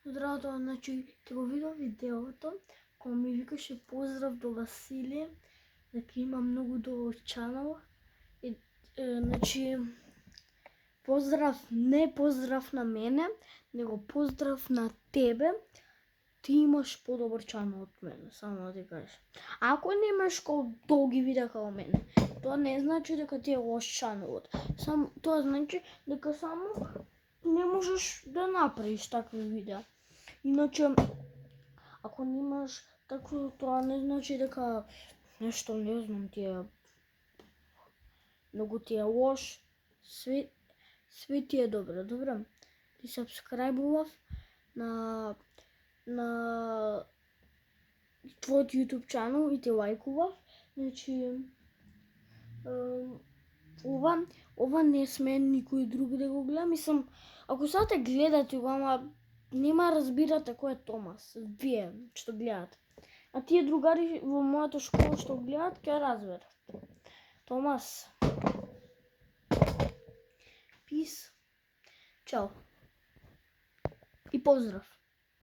Здраво, значи, те го видов видеото, кој ми викаше поздрав до Василе, дека има многу добар чанел. Значи, поздрав, не поздрав на мене, него поздрав на тебе. Ти имаш подобар чанел од мене, само да ти кажеш. Ако немаш долги видеа како мене, тоа не значи дека ти е лош чанелот. Тоа значи дека само не можеш да направиш такви видеа. Иначе, ако немаш такво, тоа не значи дека нешто, не знам, ти е многу ти е лош. Све ти е добро, добро? Ти сабскрајбував на твојот YouTube чанел и ти лајкував. Значи, ова не сме никој друг да го гледа. Мислам, ако сега те гледате го, ама нема разбирате кој е Томас. Вие што гледате. А тие другари во мојата школа што гледат, ќе разберат. Томас. Peace. Чао. И поздрав.